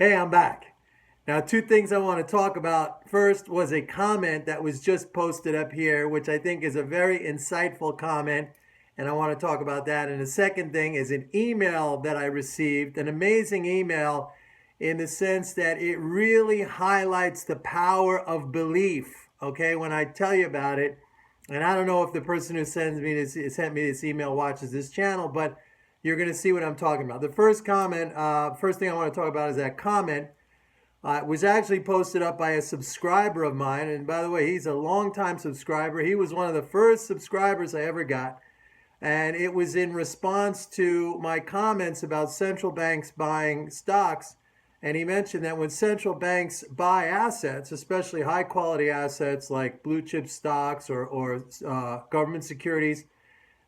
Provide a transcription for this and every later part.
Hey, I'm back. Now, two things I want to talk about. First was a comment that was just posted up here, which I think is a very insightful comment, and I want to talk about that. And the second thing is an email that I received, an amazing email in the sense that it really highlights the power of belief. Okay, when I tell you about it, and I don't know if the person who sent me this email watches this channel, but you're going to see what I'm talking about. The first comment, first thing I want to talk about is that comment was actually posted up by a subscriber of mine. And by the way, he's a longtime subscriber. He was one of the first subscribers I ever got. And it was in response to my comments about central banks buying stocks. And he mentioned that when central banks buy assets, especially high quality assets like blue chip stocks or government securities,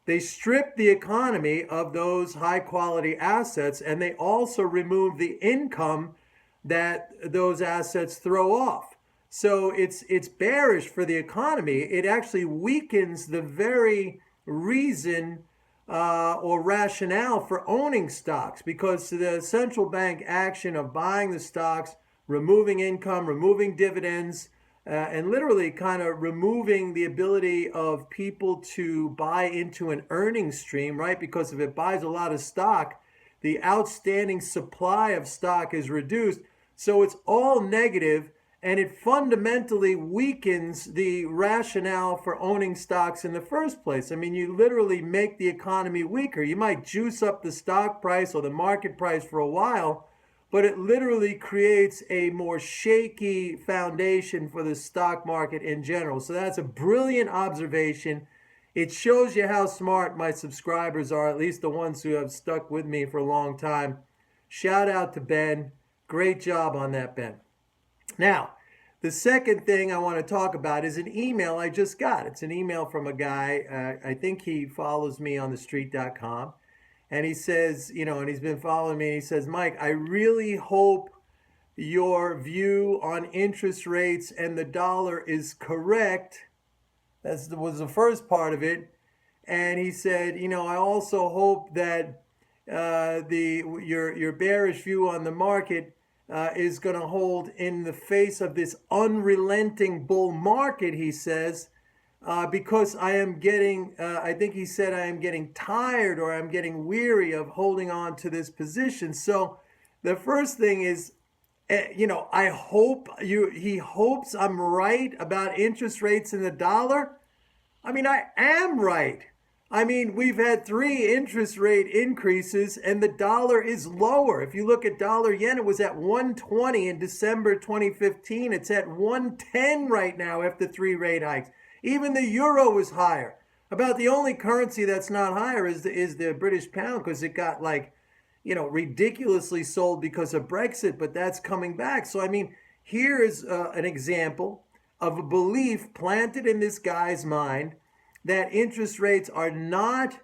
they strip the economy of those high quality assets, and they also remove the income that those assets throw off. So it's bearish for the economy. It actually weakens the very reason or rationale for owning stocks, because the central bank action of buying the stocks, removing income, removing dividends, and literally kind of removing the ability of people to buy into an earning stream, right? Because if it buys a lot of stock, the outstanding supply of stock is reduced. So it's all negative, and it fundamentally weakens the rationale for owning stocks in the first place. I mean, you literally make the economy weaker. You might juice up the stock price or the market price for a while, but it literally creates a more shaky foundation for the stock market in general. So that's a brilliant observation. It shows you how smart my subscribers are, at least the ones who have stuck with me for a long time. Shout out to Ben. Great job on that, Ben. Now, the second thing I want to talk about is an email I just got. It's an email from a guy. I think he follows me on thestreet.com. And he says, and he's been following me. And he says, Mike, I really hope your view on interest rates and the dollar is correct. That was the first part of it. And he said, I also hope that your bearish view on the market is going to hold in the face of this unrelenting bull market, he says, because I am getting, I think he said, I am getting tired or I'm getting weary of holding on to this position. So the first thing is, I hope he hopes I'm right about interest rates and the dollar. I mean, I am right. I mean, we've had 3 interest rate increases and the dollar is lower. If you look at dollar yen, it was at 120 in December 2015. It's at 110 right now after 3 rate hikes. Even the euro is higher. About the only currency that's not higher is the British pound, because it got ridiculously sold because of Brexit, but that's coming back. So, I mean, here is an example of a belief planted in this guy's mind that interest rates are not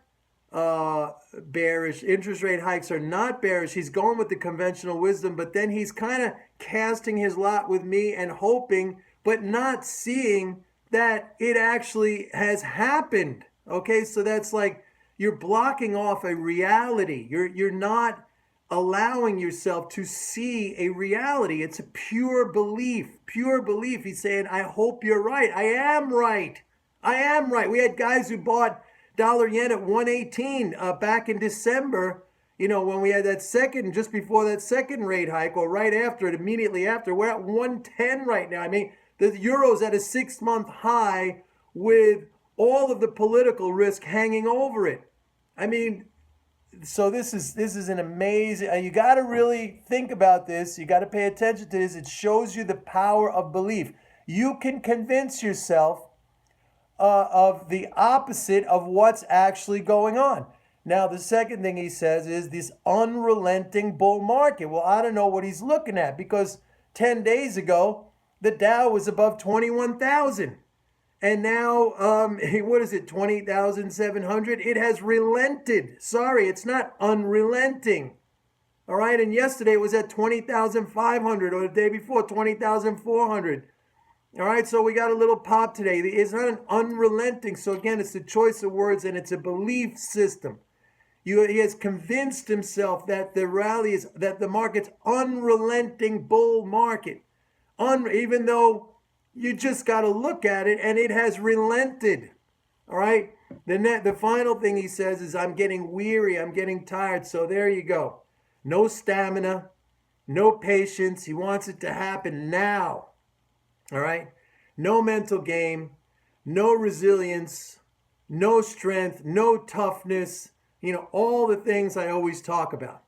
bearish. Interest rate hikes are not bearish. He's going with the conventional wisdom, but then he's kind of casting his lot with me and hoping, but not seeing that it actually has happened. Okay, so that's like you're blocking off a reality. You're not allowing yourself to see a reality. It's a pure belief. Pure belief. He's saying, I hope you're right. I am right. I am right. We had guys who bought dollar yen at 118 back in December, when we had that second, just before that second rate hike, or right after it, immediately after. We're at 110 right now. I mean, the euro's at a 6-month high with all of the political risk hanging over it. I mean, so this is an amazing. You got to really think about this. You got to pay attention to this. It shows you the power of belief. You can convince yourself of the opposite of what's actually going on. Now, the second thing he says is this unrelenting bull market. Well, I don't know what he's looking at, because 10 days ago, the Dow was above 21,000. And now, what is it, 20,700? It has relented. Sorry, it's not unrelenting. All right, and yesterday it was at 20,500, or the day before, 20,400. All right, so we got a little pop today. It's not an unrelenting. So again, it's a choice of words, and it's a belief system. He has convinced himself that the rally is, that the market's unrelenting bull market. Even though you just got to look at it and it has relented. All right. The final thing he says is, I'm getting weary, I'm getting tired. So there you go. No stamina, no patience. He wants it to happen now. All right. No mental game, no resilience, no strength, no toughness. All the things I always talk about.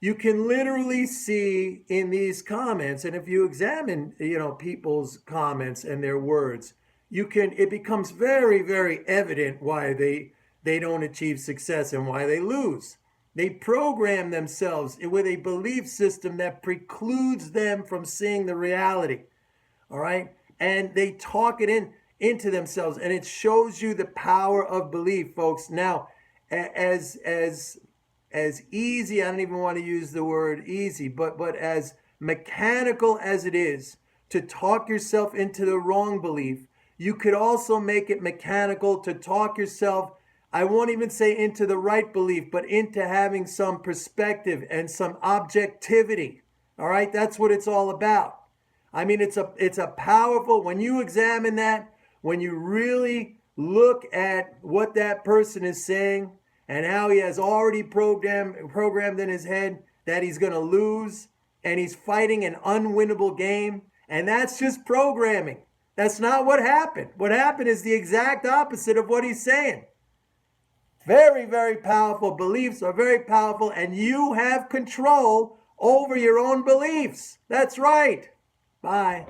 You can literally see in these comments, and if you examine, people's comments and their words, it becomes very, very evident why they don't achieve success and why they lose. They program themselves with a belief system that precludes them from seeing the reality. All right. And they talk it into themselves, and it shows you the power of belief, folks. Now, as easy, I don't even want to use the word easy, but as mechanical as it is to talk yourself into the wrong belief, you could also make it mechanical to talk yourself, I won't even say into the right belief, but into having some perspective and some objectivity. All right, that's what it's all about. I mean, it's a powerful, when you examine that, when you really look at what that person is saying and how he has already programmed in his head that he's going to lose and he's fighting an unwinnable game, and that's just programming. That's not what happened. What happened is the exact opposite of what he's saying. Very, very powerful. Beliefs are very powerful, and you have control over your own beliefs. That's right. Bye.